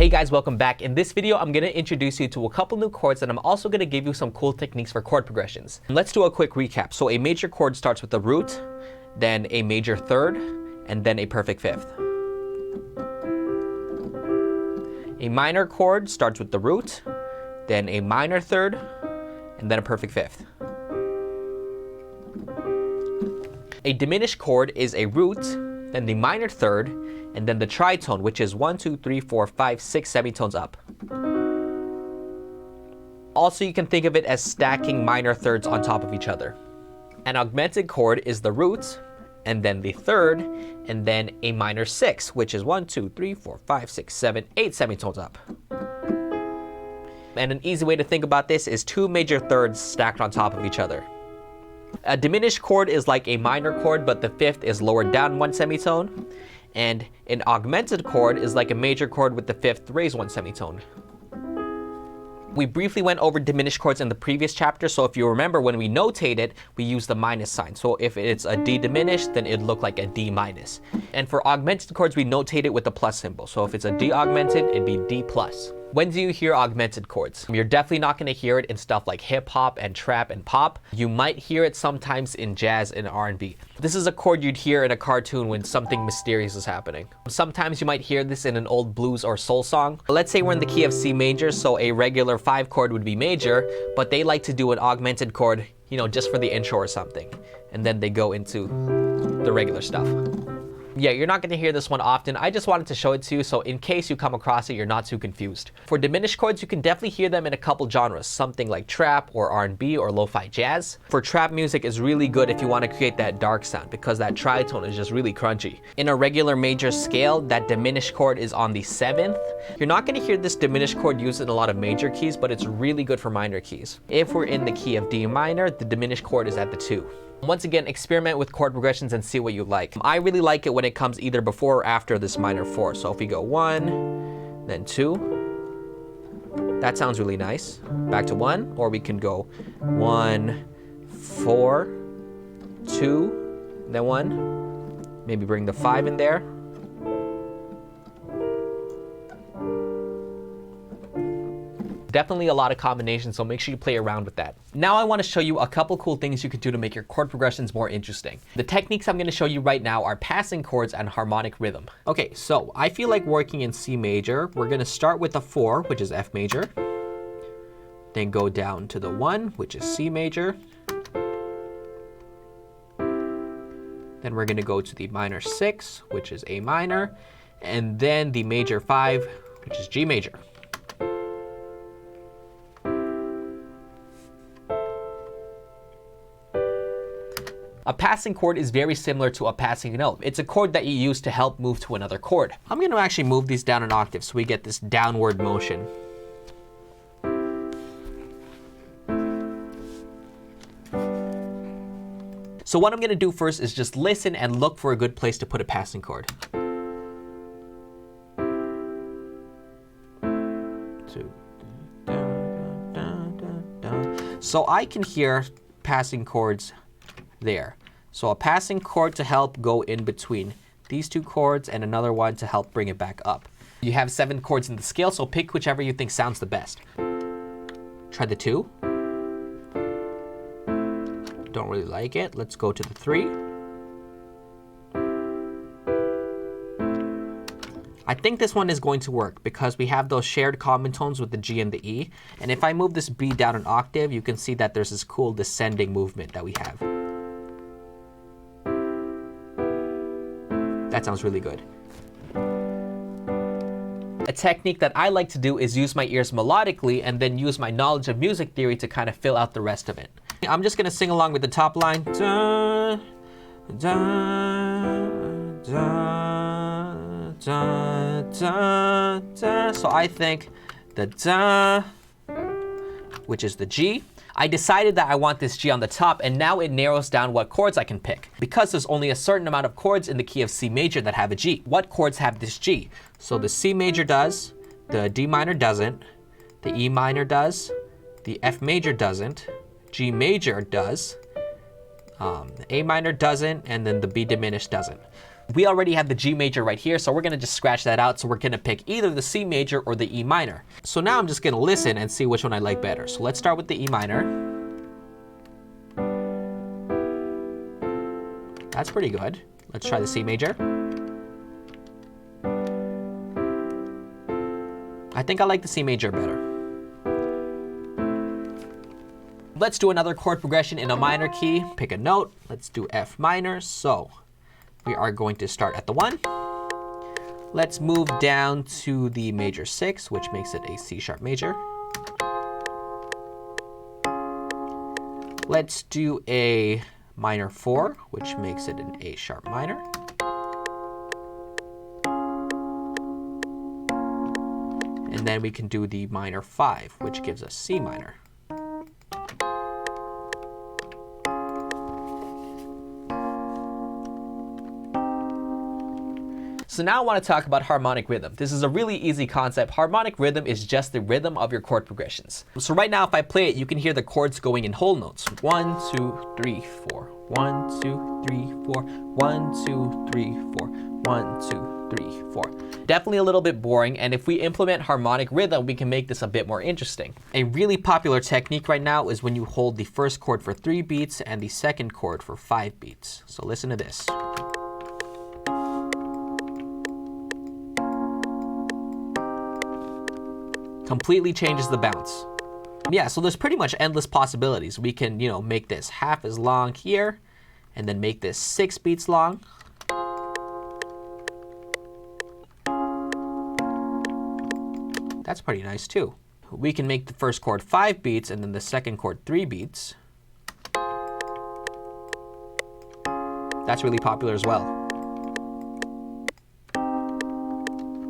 Hey guys, welcome back. In this video, I'm going to introduce you to a couple new chords, and I'm also going to give you some cool techniques for chord progressions. Let's do a quick recap. So a major chord starts with a root, then a major third, and then a perfect fifth. A minor chord starts with the root, then a minor third, and then a perfect fifth. A diminished chord is a root, then the minor third, and then the tritone, which is 1, 2, 3, 4, 5, 6 semitones up. Also, you can think of it as stacking minor thirds on top of each other. An augmented chord is the root, and then the third, and then a minor 6, which is 1, 2, 3, 4, 5, 6, 7, 8 semitones up. And an easy way to think about this is two major thirds stacked on top of each other. A diminished chord is like a minor chord, but the fifth is lowered down 1 semitone. And an augmented chord is like a major chord with the fifth raised 1 semitone. We briefly went over diminished chords in the previous chapter, so if you remember, when we notate it, we use the minus sign. So if it's a D diminished, then it'd look like a D minus. And for augmented chords, we notate it with the plus symbol. So if it's a D augmented, it'd be D plus. When do you hear augmented chords? You're definitely not going to hear it in stuff like hip hop and trap and pop. You might hear it sometimes in jazz and R&B. This is a chord you'd hear in a cartoon when something mysterious is happening. Sometimes you might hear this in an old blues or soul song. Let's say we're in the key of C major, so a regular 5 chord would be major, but they like to do an augmented chord, just for the intro or something. And then they go into the regular stuff. Yeah, you're not going to hear this one often. I just wanted to show it to you, so in case you come across it, you're not too confused. For diminished chords, you can definitely hear them in a couple genres, something like trap or R&B or lo-fi jazz. For trap music, is really good if you want to create that dark sound, because that tritone is just really crunchy. In a regular major scale, that diminished chord is on the 7th. You're not going to hear this diminished chord used in a lot of major keys, but it's really good for minor keys. If we're in the key of D minor, the diminished chord is at the 2. Once again, experiment with chord progressions and see what you like. I really like it when it comes either before or after this minor 4. So if we go 1, then 2, that sounds really nice. Back to 1, or we can go 1, 4, 2, then 1. Maybe bring the 5 in there. Definitely a lot of combinations, so make sure you play around with that. Now I want to show you a couple cool things you can do to make your chord progressions more interesting. The techniques I'm going to show you right now are passing chords and harmonic rhythm. Okay, so I feel like working in C major. We're going to start with the 4, which is F major. Then go down to the 1, which is C major. Then we're going to go to the minor 6, which is A minor. And then the major 5, which is G major. A passing chord is very similar to a passing note. It's a chord that you use to help move to another chord. I'm going to actually move these down an octave so we get this downward motion. So what I'm going to do first is just listen and look for a good place to put a passing chord. 2. So I can hear passing chords there. So a passing chord to help go in between these 2 chords, and another one to help bring it back up. You have 7 chords in the scale, so pick whichever you think sounds the best. Try the 2. Don't really like it. Let's go to the 3. I think this one is going to work because we have those shared common tones with the G and the E. And if I move this B down an octave, you can see that there's this cool descending movement that we have. That sounds really good. A technique that I like to do is use my ears melodically and then use my knowledge of music theory to kind of fill out the rest of it. I'm just going to sing along with the top line. Da, da, da, da, da, da. So I think the da, which is the G. I decided that I want this G on the top, and now it narrows down what chords I can pick. Because there's only a certain amount of chords in the key of C major that have a G. What chords have this G? So the C major does, the D minor doesn't, the E minor does, the F major doesn't, G major does, the A minor doesn't, and then the B diminished doesn't. We already have the G major right here, so we're gonna just scratch that out. So we're gonna pick either the C major or the E minor. So now I'm just gonna listen and see which one I like better. So let's start with the E minor. That's pretty good. Let's try the C major. I think I like the C major better. Let's do another chord progression in a minor key. Pick a note. Let's do F minor. So we are going to start at the 1. Let's move down to the major 6, which makes it a C sharp major. Let's do a minor 4, which makes it an A sharp minor. And then we can do the minor 5, which gives us C minor. So now I want to talk about harmonic rhythm. This is a really easy concept. Harmonic rhythm is just the rhythm of your chord progressions. So right now, if I play it, you can hear the chords going in whole notes. 1, 2, 3, 4. 1, 2, 3, 4. 1, 2, 3, 4. 1, 2, 3, 4. Definitely a little bit boring, and if we implement harmonic rhythm, we can make this a bit more interesting. A really popular technique right now is when you hold the first chord for 3 beats and the second chord for 5 beats. So listen to this. Completely changes the bounce. Yeah, so there's pretty much endless possibilities. We can, make this half as long here, and then make this 6 beats long. That's pretty nice too. We can make the first chord 5 beats, and then the second chord 3 beats. That's really popular as well.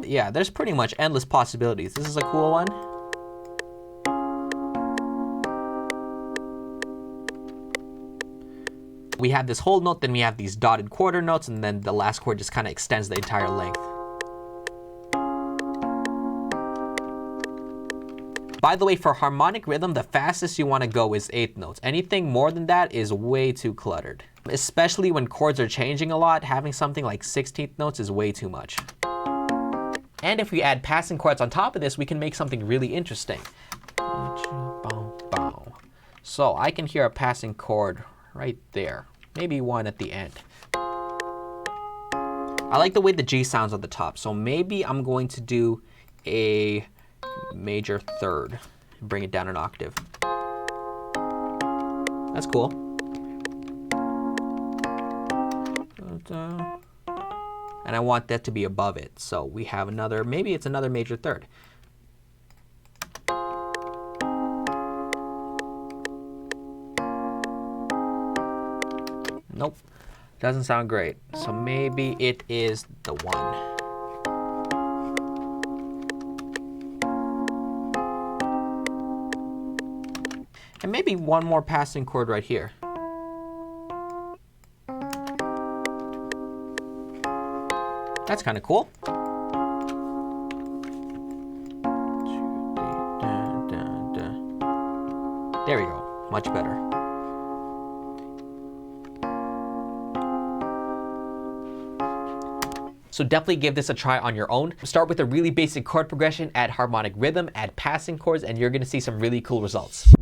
Yeah, there's pretty much endless possibilities. This is a cool one. We have this whole note, then we have these dotted quarter notes, and then the last chord just kind of extends the entire length. By the way, for harmonic rhythm, the fastest you want to go is 8th notes. Anything more than that is way too cluttered. Especially when chords are changing a lot, having something like 16th notes is way too much. And if we add passing chords on top of this, we can make something really interesting. So I can hear a passing chord right there. Maybe one at the end. I like the way the G sounds on the top, so maybe I'm going to do a major 3rd and bring it down an octave. That's cool. And I want that to be above it. So we have another, maybe it's another major 3rd. Nope, doesn't sound great. So maybe it is the 1. And maybe one more passing chord right here. That's kind of cool. There we go, much better. So definitely give this a try on your own. Start with a really basic chord progression, add harmonic rhythm, add passing chords, and you're gonna see some really cool results.